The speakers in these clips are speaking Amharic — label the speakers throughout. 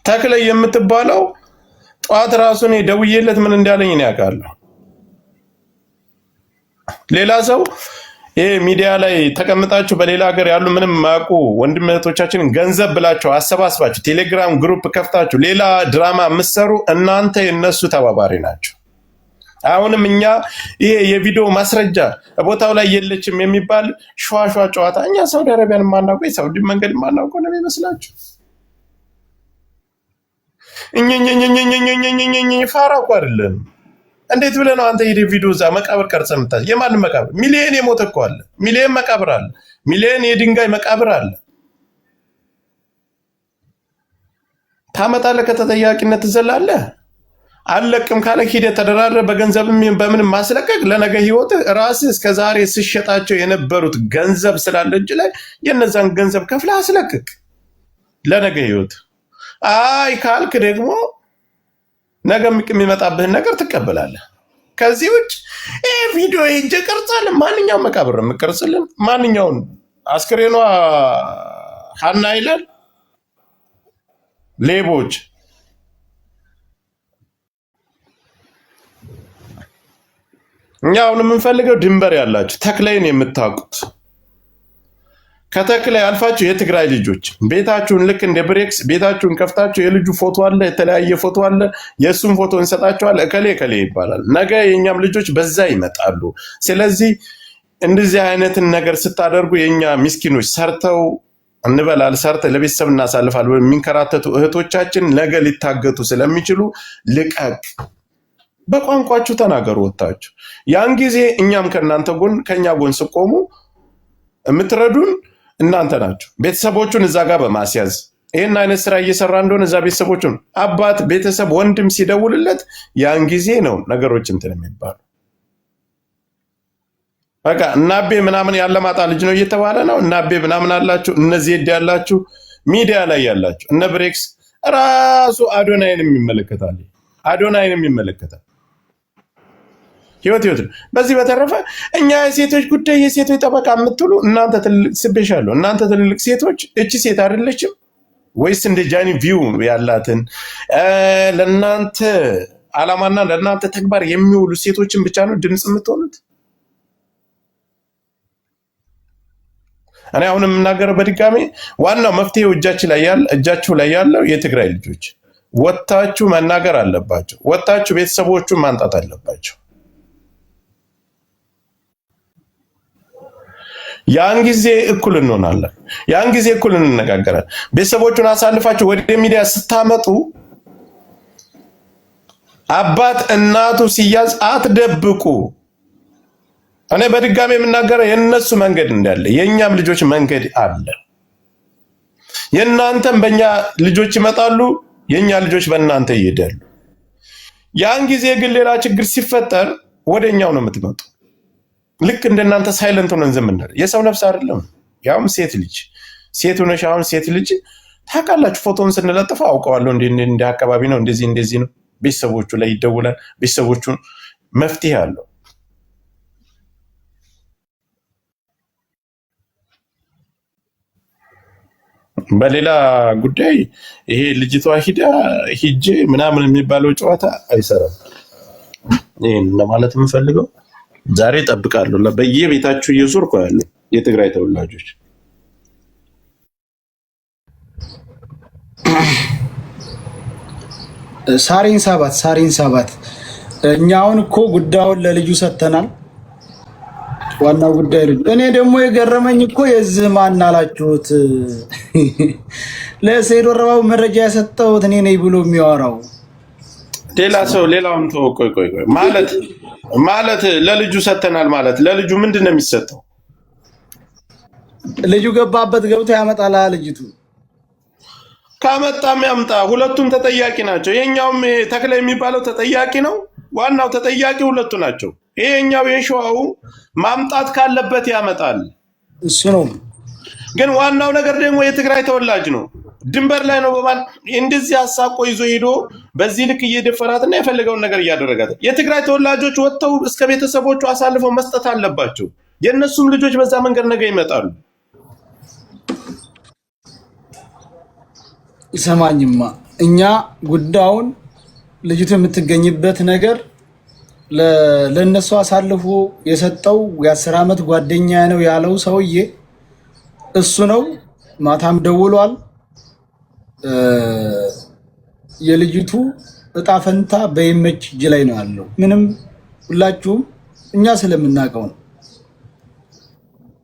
Speaker 1: ተክለ የምትባለው ጧት ራሱን ደውዬለት ምን እንዳለኝ ነው ያውቃለሁ። ሌላ ሰው ይሄ ሚዲያ ላይ ተቀምጣችሁ በሌላ ሀገር ያሉ ምንም ማቁ ወንድም እህቶቻችንን ገንዘብ ብላችሁ አሰባስባችሁ ቴሌግራም ግሩፕ ከፍታችሁ ሌላ ድራማ የምትሰሩ እናንተ የነሱ ተባባሪ ናቸው። አሁንም እኛ ይሄ የቪዲዮ ማስረጃ ቦታው ላይ የለችም የሚባል ሸዋሸዋ ጨዋታ እኛ ሳውዲ አረቢያን ማናውቀው የሳውዲ መንገድ ማናውቀው ነው የሚመስላችሁ? እኛኛኛኛኛኛኛኛኛ ፋራ እኮ አይደለም። እንዴት ብለህ ነው አንተ ይሄ ቪዲዮ እዛ መቃብር ቀርጸህ የምታስ? የማንም መቃብር ሚሊዮን የሞተ እኮ አለ። ሚሊዮን መቃብር አለ። ሚሊዮን የድንጋይ መቃብር አለ። ታመጣለህ፣ ከተጠያቂነት ትዘላለህ። አለቅም ካለ ሂደህ ተደራድረህ በገንዘብም በምንም ማስለቀቅ ለነገ ህይወትህ ራስህ እስከዛሬ ስሸጣቸው የነበሩት ገንዘብ ስላለ እጅ ላይ የነዛን ገንዘብ ከፍለህ አስለቅቅ ለነገ ህይወት። አይ ካልክ ደግሞ ነገ የሚመጣብህን ነገር ትቀበላለህ። ከዚህ ውጭ ይህ ቪዲዮ ሄጄ ቀርጻለሁ። ማንኛውም መቃብር የምቀርጽልን ማንኛውን አስክሬኗ ሀና ይላል ሌቦች እኛ አሁን የምንፈልገው ድንበር ያላችሁ ተክለይን የምታውቁት ከተክላይ አልፋችሁ የትግራይ ልጆች ቤታችሁን ልክ እንደ ብሬክስ ቤታችሁን ከፍታችሁ የልጁ ፎቶ አለ፣ የተለያየ ፎቶ አለ፣ የእሱን ፎቶ እንሰጣችኋል። እከሌ እከሌ ይባላል። ነገ የእኛም ልጆች በዛ ይመጣሉ። ስለዚህ እንደዚህ አይነትን ነገር ስታደርጉ የእኛ ምስኪኖች ሰርተው እንበላል ሰርተ ለቤተሰብ እናሳልፋል የሚንከራተቱ እህቶቻችን ነገ ሊታገቱ ስለሚችሉ ልቀቅ። በቋንቋችሁ ተናገሩ ወጣችሁ። ያን ጊዜ እኛም ከእናንተ ጎን ከኛ ጎን ስቆሙ የምትረዱን እናንተ ናችሁ። ቤተሰቦቹን እዛ ጋር በማስያዝ ይህን አይነት ስራ እየሰራ እንደሆነ እዛ ቤተሰቦቹን አባት፣ ቤተሰብ፣ ወንድም ሲደውልለት ያን ጊዜ ነው ነገሮች እንትን የሚባሉ። በቃ እናቤ ምናምን ያለማጣ ልጅ ነው እየተባለ ነው። እናቤ ምናምን አላችሁ፣ እነዚህ ሄድ ያላችሁ ሚዲያ ላይ ያላችሁ እነ ብሬክስ ራሱ አዶናይንም ይመለከታል። አዶናይንም ይመለከታል። ህይወት ነው። በዚህ በተረፈ እኛ የሴቶች ጉዳይ የሴቶች ጠበቃ የምትሉ እናንተ ትልልቅ ስቤሻለሁ። እናንተ ትልልቅ ሴቶች እቺ ሴት አይደለችም ወይስ እንደ ጃኒ ቪው ያላትን ለእናንተ አላማና ለእናንተ ተግባር የሚውሉ ሴቶችን ብቻ ነው ድምፅ የምትሆኑት? እኔ አሁን የምናገረው በድጋሚ ዋናው መፍትሄው እጃችሁ ላይ ያለው የትግራይ ልጆች ወጣችሁ መናገር አለባቸው። ወጣችሁ ቤተሰቦቹን ማንጣት አለባቸው። ያን ጊዜ እኩል እንሆናለን። ያን ጊዜ እኩል እንነጋገራለን። ቤተሰቦቹን አሳልፋችሁ ወደ ሚዲያ ስታመጡ አባት እናቱ ሲያዝ አትደብቁ። እኔ በድጋሚ የምናገረው የነሱ መንገድ እንዳለ የኛም ልጆች መንገድ አለ። የእናንተም በእኛ ልጆች ይመጣሉ፣ የኛ ልጆች በእናንተ ይሄዳሉ። ያን ጊዜ ግን ሌላ ችግር ሲፈጠር ወደኛው ነው የምትመጡ። ልክ እንደናንተ ሳይለንት ሆነን ዝም እንል የሰው ነፍስ አይደለም። ያውም ሴት ልጅ ሴት ሆነሽ አሁን ሴት ልጅ ታውቃላችሁ፣ ፎቶን ስንለጥፈው አውቀዋለሁ እንደ አካባቢ ነው እንደዚህ ነው። ቤተሰቦቹ ላይ ይደውላል። ቤተሰቦቹን መፍትሄ አለው። በሌላ ጉዳይ ይሄ ልጅቷ ሂጄ ምናምን የሚባለው ጨዋታ አይሰራም። ይሄን ለማለት የምፈልገው ዛሬ እጠብቃለሁ። በየቤታችሁ እየዞርኩ ያለ የትግራይ ተወላጆች
Speaker 2: ሳሪን ሰባት እኛ አሁን እኮ ጉዳዩን ለልጁ ሰጥተናል። ዋናው ጉዳይ ልጅ። እኔ ደግሞ የገረመኝ እኮ የዚህ ማን አላችሁት ለሰይዶ ረባው መረጃ ያሰጠሁት እኔ ነኝ ብሎ የሚያወራው
Speaker 1: ሌላ ሰው ሌላውን ቆይ ማለት ለልጁ ሰጥተናል ማለት ለልጁ ምንድን ነው የሚሰጠው?
Speaker 2: ልጁ ገባበት ገብቶ ያመጣል። ልጅቱ
Speaker 1: ካመጣም ያምጣ፣ ሁለቱም ተጠያቂ ናቸው። የኛውም ተክለ የሚባለው ተጠያቂ ነው። ዋናው ተጠያቂ ሁለቱ ናቸው። ይሄኛው የሸዋው ማምጣት ካለበት ያመጣል፣
Speaker 2: እሱ ነው።
Speaker 1: ግን ዋናው ነገር ደግሞ የትግራይ ተወላጅ ነው። ድንበር ላይ ነው በማን እንደዚህ አሳቆ ይዞ ሄዶ በዚህ ልክ እየደፈራትና የፈለገውን ነገር እያደረጋት። የትግራይ ተወላጆች ወጥተው እስከ ቤተሰቦቹ አሳልፈው መስጠት አለባቸው። የእነሱም ልጆች በዛ መንገድ ነገ ይመጣሉ።
Speaker 2: ይሰማኝማ እኛ ጉዳዩን ልጅቱ የምትገኝበት ነገር ለነሱ አሳልፎ የሰጠው የ10 ዓመት ጓደኛ ነው ያለው ሰውዬ እሱ ነው። ማታም ደውሏል። የልጅቱ እጣ ፈንታ በይመች እጅ ላይ ነው ያለው። ምንም ሁላችሁም እኛ ስለምናውቀው ነው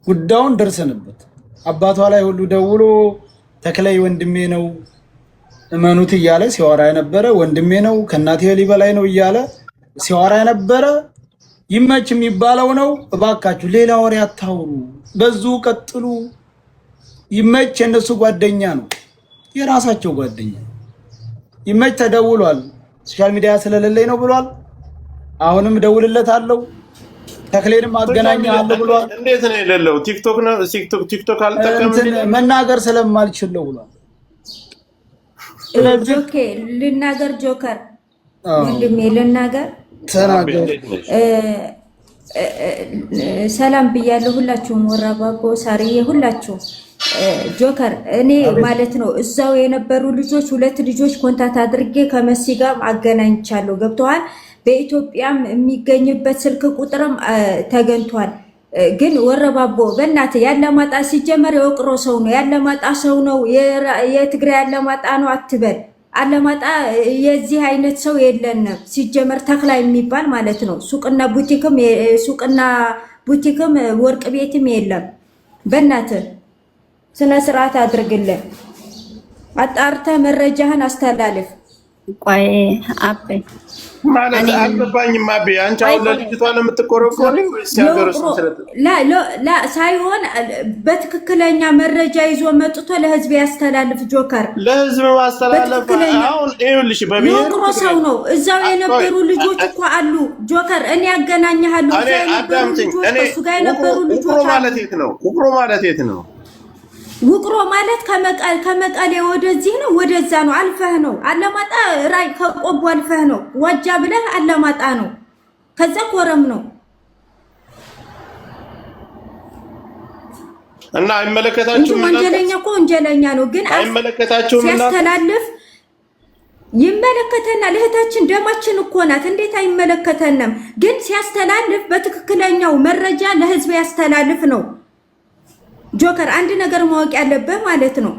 Speaker 2: ጉዳዩን ደርሰንበት። አባቷ ላይ ሁሉ ደውሎ ተክላይ ወንድሜ ነው እመኑት እያለ ሲያወራ የነበረ ወንድሜ ነው ከእናቴ በላይ ነው እያለ ሲያወራ የነበረ ይመች የሚባለው ነው። እባካችሁ ሌላ ወሬ አታውሩ፣ በዙ ቀጥሉ። ይመች የነሱ ጓደኛ ነው፣ የራሳቸው ጓደኛ። ይመች ተደውሏል። ሶሻል ሚዲያ ስለሌለኝ ነው ብሏል። አሁንም ደውልለታለሁ ተክሌንም አገናኛለሁ ብሏል።
Speaker 1: እንዴት ነው የሌለው? ቲክቶክ ነው ቲክቶክ አልተጠቀምም
Speaker 2: መናገር ስለማልችል ነው ብሏል።
Speaker 3: ኦኬ ልናገር ጆከር ወንድሜ ልናገር
Speaker 2: ተናገር።
Speaker 3: ሰላም ብያለሁ ሁላችሁም፣ ወራባቦ ሳርዬ ሁላችሁ። ጆከር እኔ ማለት ነው እዛው የነበሩ ልጆች 2 ልጆች ኮንታክት አድርጌ ከመሲ ጋር አገናኝቻለሁ። ገብተዋል። በኢትዮጵያም የሚገኝበት ስልክ ቁጥርም ተገኝቷል። ግን ወረባቦ በእናት ያለማጣ ሲጀመር የወቅሮ ሰው ነው፣ ያለማጣ ሰው ነው፣ የትግራይ ያለማጣ ነው አትበል። አለማጣ የዚህ አይነት ሰው የለንም ሲጀመር። ተክላ የሚባል ማለት ነው ሱቅና ቡቲክም ወርቅ ቤትም የለም። በእናት ስነ ስርዓት አድርግልን፣ አጣርተ መረጃህን አስተላልፍ።
Speaker 4: ቆይ አቤ
Speaker 1: ማለት አልገባኝም። አቤ አንቺ አሁን ለልጅቷ ነው የምትቆረቆሪው ወይስ ያገረሱ
Speaker 3: ላ ሳይሆን በትክክለኛ መረጃ ይዞ መጥቶ ለህዝብ ያስተላልፍ። ጆከር
Speaker 1: ለህዝብ ማስተላለፍ አሁን ይኸውልሽ
Speaker 3: በሚወቅሮ ሰው ነው። እዛው የነበሩ ልጆች እኮ አሉ። ጆከር እኔ ያገናኛለሁ። እሱ ጋር የነበሩ ልጆች
Speaker 1: ማለት የት ነው? ውቅሮ ማለት የት ነው?
Speaker 3: ውቅሮ ማለት ከመቀሌ ወደዚህ ነው፣ ወደዛ ነው፣ አልፈህ ነው። አለማጣ ራይ ከቆቦ አልፈህ ነው። ዋጃ ብለህ አለማጣ ነው። ከዛ ኮረም ነው
Speaker 1: እና አይመለከታችሁም።
Speaker 3: ወንጀለኛ እኮ ወንጀለኛ ነው፣ ግን
Speaker 1: አይመለከታችሁም።
Speaker 3: ሲያስተላልፍ ይመለከተናል። እህታችን ደማችን እኮ ናት። እንዴት አይመለከተንም? ግን ሲያስተላልፍ በትክክለኛው መረጃ ለህዝብ ያስተላልፍ ነው። ጆከር አንድ ነገር ማወቅ ያለበት ማለት ነው።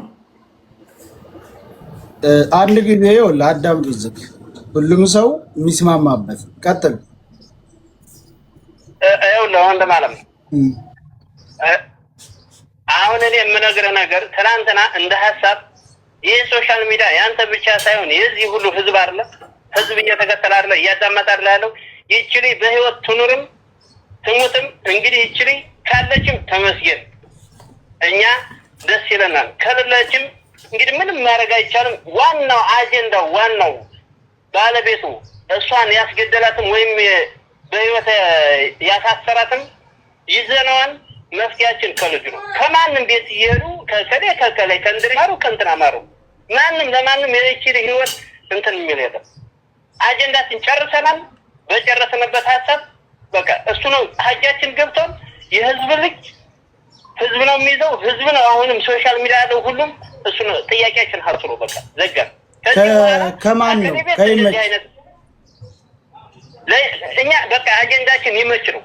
Speaker 2: አንድ ጊዜ ይኸውልህ አዳምጡ፣ ዝግ ሁሉም ሰው የሚስማማበት ቀጥል።
Speaker 5: ይኸውልህ ወንድም አለም አሁን እኔ የምነግርህ ነገር ትናንትና እንደ ሀሳብ ይህ ሶሻል ሚዲያ ያንተ ብቻ ሳይሆን የዚህ ሁሉ ህዝብ አይደለ? ህዝብ እየተከተለ አይደለ? እያዳመጠ አይደለ ያለው? ይችሊ በህይወት ትኑርም ትሙትም እንግዲህ ይችሊ ካለችም ተመስገን እኛ ደስ ይለናል። ከሌለችም እንግዲህ ምንም ማድረግ አይቻልም። ዋናው አጀንዳው ዋናው ባለቤቱ እሷን ያስገደላትም ወይም በህይወት ያሳሰራትም ይዘነዋል። መፍትያችን ከልጁ ነው። ከማንም ቤት እየሄዱ ከከላይ ከእንድሪ ማሩ ከእንትና ማሩ ማንም ለማንም የችል ህይወት እንትን የሚል የለም። አጀንዳችን ጨርሰናል። በጨረስንበት ሀሳብ በቃ እሱ ነው ሀጃችን ገብቷል። የህዝብ ልጅ ህዝብ ነው የሚይዘው፣ ህዝብ ነው። አሁንም ሶሻል ሚዲያ ያለው ሁሉም እሱ ነው። ጥያቄያችን ሀብቱ ነው። በቃ ዘጋን።
Speaker 2: ከማን ነው ከይመች
Speaker 5: እኛ በቃ አጀንዳችን ይመች ነው።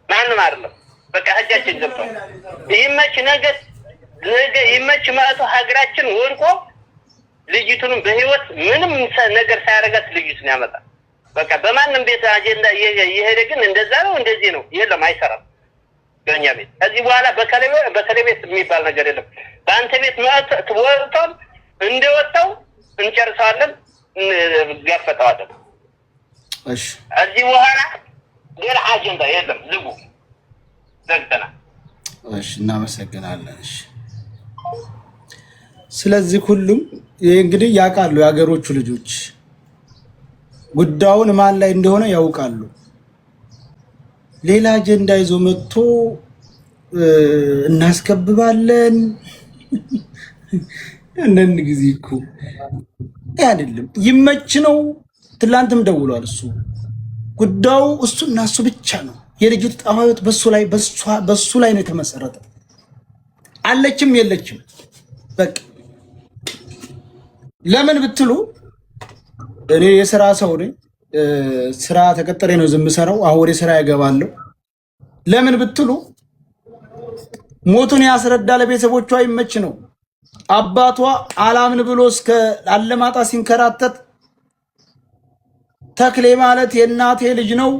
Speaker 5: ማንም አይደለም። በቃ ሀጃችን ገብቷል። ይመች ነገ ይመች ማለት ሀገራችን ወርቆ ልጅቱንም በህይወት ምንም ነገር ሳያረጋት ልጅቱን ያመጣል። በቃ በማንም ቤት አጀንዳ ይሄደ ግን እንደዛ ነው እንደዚህ ነው የለም፣ አይሰራም። በእኛ ቤት ከዚህ በኋላ በከሌ ቤት የሚባል ነገር የለም። በአንተ ቤት ወጥቷል፣ እንደወጣው እንጨርሰዋለን፣ እንጋፈጠዋለን።
Speaker 2: እሺ
Speaker 5: ከዚህ በኋላ ሌላ አጀንዳ የለም። ዝጉ፣ ዘግተናል።
Speaker 2: እሺ እናመሰግናለን። እሺ ስለዚህ ሁሉም እንግዲህ ያውቃሉ፣ የሀገሮቹ ልጆች ጉዳዩን ማን ላይ እንደሆነ ያውቃሉ። ሌላ አጀንዳ ይዞ መጥቶ እናስከብባለን። አንዳንድ ጊዜ እኮ አይደለም ይመች ነው። ትላንትም ደውሏል እሱ። ጉዳዩ እሱና እሱ ብቻ ነው። የልጅቱ ጣፋት በሱ ላይ ነው የተመሰረተ። አለችም የለችም በቃ ለምን ብትሉ እኔ የሥራ ሰው ነኝ። ስራ ተቀጥሬ ነው የምሰራው። አሁን ወደ ስራ ያገባለሁ። ለምን ብትሉ ሞቱን ያስረዳ ለቤተሰቦቿ ይመች ነው። አባቷ አላምን ብሎ እስከ አለማጣ ሲንከራተት ተክሌ ማለት የእናቴ ልጅ ነው፣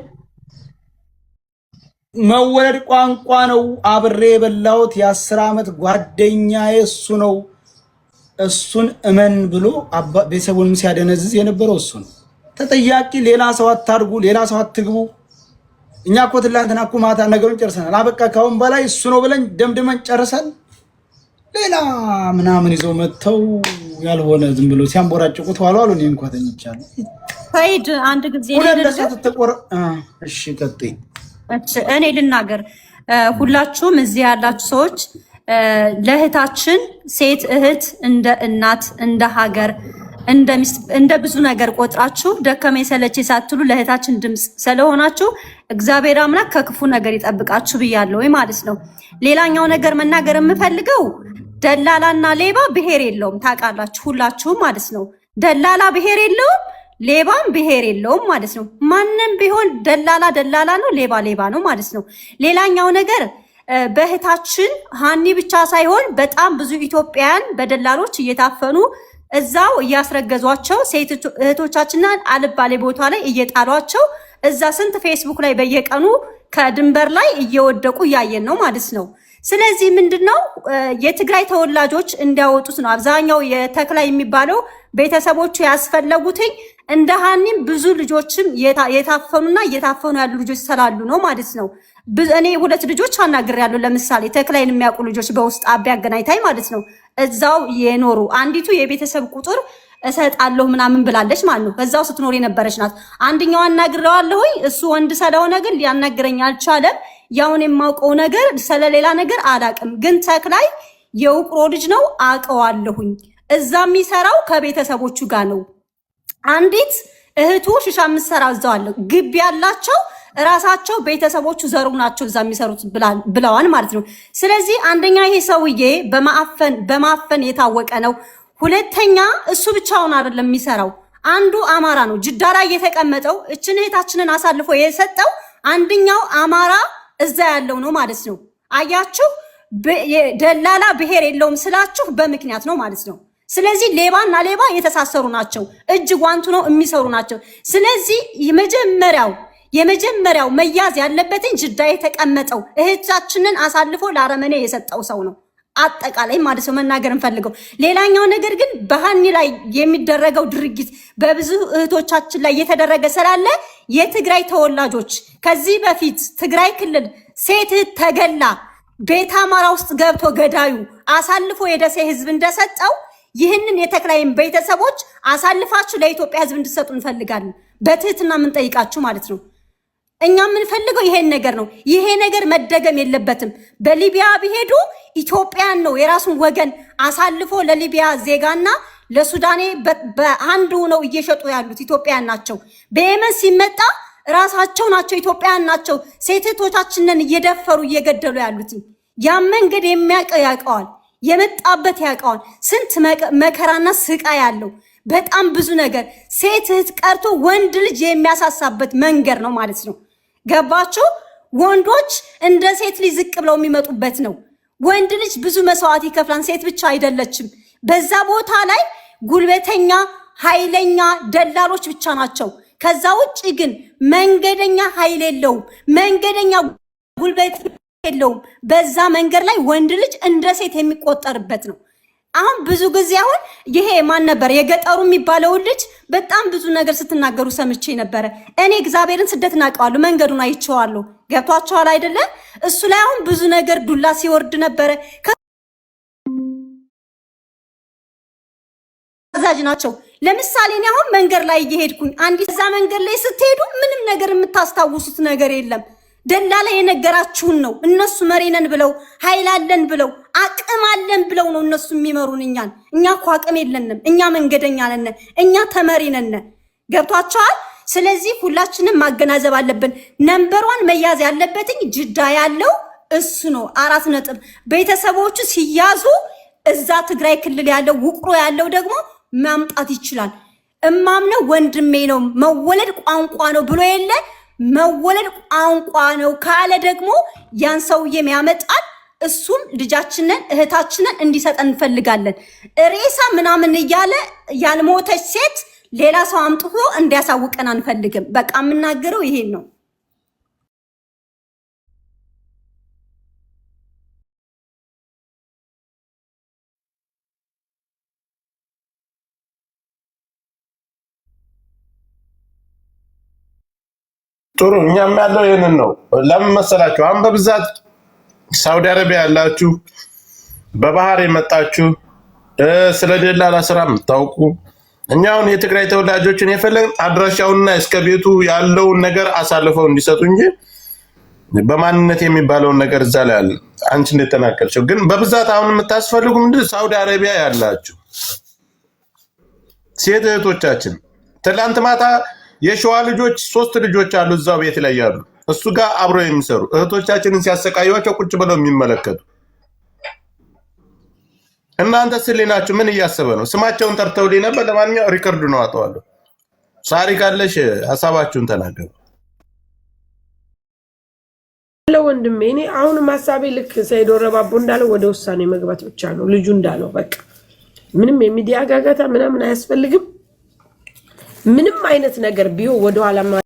Speaker 2: መወለድ ቋንቋ ነው፣ አብሬ የበላሁት የ10 ዓመት ጓደኛዬ እሱ ነው፣ እሱን እመን ብሎ ቤተሰቡንም ሲያደነዝዝ የነበረው እሱ ነው። ተጠያቂ ሌላ ሰው አታርጉ፣ ሌላ ሰው አትግቡ። እኛ እኮ ትላንትና እኮ ማታ ነገሩን ጨርሰናል። አበቃ ካሁን በላይ እሱ ነው ብለን ደምድመን ጨርሰን ሌላ ምናምን ይዘው መጥተው ያልሆነ ዝም ብሎ ሲያንቦራጭቁት ዋሉ አሉ። እኔ እንኳን ተኝቻለሁ።
Speaker 4: ፈይድ አንድ ጊዜ
Speaker 2: እሺ ቀጥይ።
Speaker 4: እኔ ልናገር። ሁላችሁም እዚህ ያላችሁ ሰዎች ለእህታችን ሴት እህት እንደ እናት እንደ ሀገር እንደ ብዙ ነገር ቆጥራችሁ ደከመኝ ሰለቼ ሳትሉ ለእህታችን ድምፅ ስለሆናችሁ እግዚአብሔር አምላክ ከክፉ ነገር ይጠብቃችሁ ብያለሁ ወይ ማለት ነው። ሌላኛው ነገር መናገር የምፈልገው ደላላና ሌባ ብሔር የለውም። ታውቃላችሁ ሁላችሁም ማለት ነው። ደላላ ብሔር የለውም፣ ሌባም ብሔር የለውም ማለት ነው። ማንም ቢሆን ደላላ ነው፣ ሌባ ነው ማለት ነው። ሌላኛው ነገር በእህታችን ሀኒ ብቻ ሳይሆን በጣም ብዙ ኢትዮጵያውያን በደላሎች እየታፈኑ እዛው እያስረገዟቸው ሴት እህቶቻችንን አልባሌ ቦታ ላይ እየጣሏቸው እዛ ስንት ፌስቡክ ላይ በየቀኑ ከድንበር ላይ እየወደቁ እያየን ነው ማለት ነው። ስለዚህ ምንድነው የትግራይ ተወላጆች እንዲያወጡት ነው አብዛኛው የተክላይ የሚባለው ቤተሰቦቹ ያስፈለጉትኝ። እንደ ሀኒም ብዙ ልጆችም የታፈኑና እየታፈኑ ያሉ ልጆች ስላሉ ነው ማለት ነው። እኔ 2 ልጆች አናግሬያለሁ። ለምሳሌ ተክላይን የሚያውቁ ልጆች በውስጥ አቢ አገናኝታይ ማለት ነው እዛው የኖሩ አንዲቱ የቤተሰብ ቁጥር እሰጣለሁ ምናምን ብላለች ማለት ነው። እዛው ስትኖር የነበረች ናት። አንደኛው አናግሬዋለሁ። እሱ ወንድ ስለሆነ ግን ሊያናግረኝ አልቻለም። ያውን የማውቀው ነገር ስለሌላ ነገር አላቅም። ግን ተክላይ የውቅሮ ልጅ ነው አውቀዋለሁኝ። እዛ የሚሰራው ከቤተሰቦቹ ጋር ነው። አንዲት እህቱ ሽሻ የምትሰራ እዛው አለ ግቢ ያላቸው ራሳቸው ቤተሰቦቹ ዘሩ ናቸው እዛ የሚሰሩት ብለዋል ማለት ነው። ስለዚህ አንደኛ ይሄ ሰውዬ በማፈን የታወቀ ነው። ሁለተኛ እሱ ብቻውን አይደለም የሚሰራው። አንዱ አማራ ነው ጅዳ ላይ የተቀመጠው እችን እህታችንን አሳልፎ የሰጠው አንደኛው አማራ እዛ ያለው ነው ማለት ነው። አያችሁ ደላላ ብሔር የለውም ስላችሁ በምክንያት ነው ማለት ነው። ስለዚህ ሌባና ሌባ የተሳሰሩ ናቸው፣ እጅ ጓንቱ ነው የሚሰሩ ናቸው። ስለዚህ የመጀመሪያው መያዝ ያለበትን ጅዳ የተቀመጠው እህታችንን አሳልፎ ለአረመኔ የሰጠው ሰው ነው አጠቃላይ ማለት ነው መናገር እንፈልገው። ሌላኛው ነገር ግን በሀኒ ላይ የሚደረገው ድርጊት በብዙ እህቶቻችን ላይ የተደረገ ስላለ የትግራይ ተወላጆች ከዚህ በፊት ትግራይ ክልል ሴት ተገላ ቤት አማራ ውስጥ ገብቶ ገዳዩ አሳልፎ የደሴ ህዝብ እንደሰጠው ይህንን የተክላይን ቤተሰቦች አሳልፋችሁ ለኢትዮጵያ ህዝብ እንድትሰጡ እንፈልጋለን። በትህትና የምንጠይቃችሁ ማለት ነው። እኛ የምንፈልገው ይሄን ነገር ነው። ይሄ ነገር መደገም የለበትም። በሊቢያ ቢሄዱ ኢትዮጵያን ነው የራሱን ወገን አሳልፎ ለሊቢያ ዜጋና ለሱዳኔ በአንዱ ነው እየሸጡ ያሉት ኢትዮጵያን ናቸው። በየመን ሲመጣ ራሳቸው ናቸው ኢትዮጵያን ናቸው ሴቶቻችንን እየደፈሩ እየገደሉ ያሉት። ያ መንገድ የሚያውቀው ያውቀዋል፣ የመጣበት ያውቀዋል። ስንት መከራና ስቃይ ያለው በጣም ብዙ ነገር ሴት እህት ቀርቶ ወንድ ልጅ የሚያሳሳበት መንገድ ነው ማለት ነው። ገባችሁ? ወንዶች እንደ ሴት ልጅ ዝቅ ብለው የሚመጡበት ነው። ወንድ ልጅ ብዙ መስዋዕት ይከፍላል፣ ሴት ብቻ አይደለችም። በዛ ቦታ ላይ ጉልበተኛ ኃይለኛ ደላሎች ብቻ ናቸው። ከዛ ውጭ ግን መንገደኛ ኃይል የለውም፣ መንገደኛ ጉልበት የለውም። በዛ መንገድ ላይ ወንድ ልጅ እንደ ሴት የሚቆጠርበት ነው። አሁን ብዙ ጊዜ አሁን ይሄ ማን ነበር የገጠሩ የሚባለው ልጅ በጣም ብዙ ነገር ስትናገሩ ሰምቼ ነበረ። እኔ እግዚአብሔርን ስደት እናውቀዋለሁ፣ መንገዱን አይቼዋለሁ። ገብቷቸዋል አይደለ? እሱ ላይ አሁን ብዙ ነገር ዱላ ሲወርድ ነበረ። አዛዥ ናቸው። ለምሳሌ እኔ አሁን መንገድ ላይ እየሄድኩኝ አንዲት እዛ መንገድ ላይ ስትሄዱ ምንም ነገር የምታስታውሱት ነገር የለም። ደላላ የነገራችሁን ነው። እነሱ መሪነን ብለው ኃይል አለን ብለው አቅም አለን ብለው ነው እነሱ የሚመሩን እኛን። እኛ እኮ አቅም የለንም። እኛ መንገደኛ ነን። እኛ ተመሪ ነን። ገብቷቸዋል። ስለዚህ ሁላችንም ማገናዘብ አለብን። ነምበሯን መያዝ ያለበትኝ ጅዳ ያለው እሱ ነው። 4 ነጥብ። ቤተሰቦቹ ሲያዙ እዛ ትግራይ ክልል ያለው ውቅሮ ያለው ደግሞ ማምጣት ይችላል። እማምነው ወንድሜ ነው መወለድ ቋንቋ ነው ብሎ የለ መወለድ ቋንቋ ነው ካለ ደግሞ ያን ሰውዬም ያመጣል። እሱም ልጃችንን እህታችንን እንዲሰጠን እንፈልጋለን። ሬሳ ምናምን እያለ ያልሞተች ሴት ሌላ ሰው አምጥቶ እንዲያሳውቀን አንፈልግም። በቃ የምናገረው ይሄን ነው።
Speaker 1: ጥሩ እኛም ያለው ይሄንን ነው። ለምን መሰላችሁ? አሁን በብዛት ሳውዲ አረቢያ ያላችሁ በባህር የመጣችሁ ስለ ደላላ ስራ የምታውቁ እኛውን የትግራይ ተወላጆችን የፈለግን አድራሻውንና እስከ ቤቱ ያለውን ነገር አሳልፈው እንዲሰጡ እንጂ በማንነት የሚባለውን ነገር እዛ ላይ አለ። አንቺ እንደተናገርሽው ግን በብዛት አሁን የምታስፈልጉ ምንድን ሳውዲ አረቢያ ያላችሁ ሴት እህቶቻችን ትላንት ማታ የሸዋ ልጆች 3 ልጆች አሉ እዛው ቤት ላይ ያሉ እሱ ጋር አብሮ የሚሰሩ እህቶቻችንን ሲያሰቃዩዋቸው ቁጭ ብለው የሚመለከቱ እናንተ ስለናችሁ ምን እያሰበ ነው? ስማቸውን ጠርተው ነበር። ለማንኛውም ሪከርድ ነው አጠዋለሁ። ሳሪ ካለሽ ሐሳባችሁን ተናገሩ።
Speaker 6: ለወንድሜ እኔ አሁን ሐሳቤ ልክ ሰይድ ወረባቦ እንዳለው ወደ ውሳኔ መግባት ብቻ ነው። ልጁ እንዳለው በቃ ምንም የሚዲያ ጋጋታ ምናምን አያስፈልግም። ምንም አይነት ነገር ቢሆን ወደ ኋላ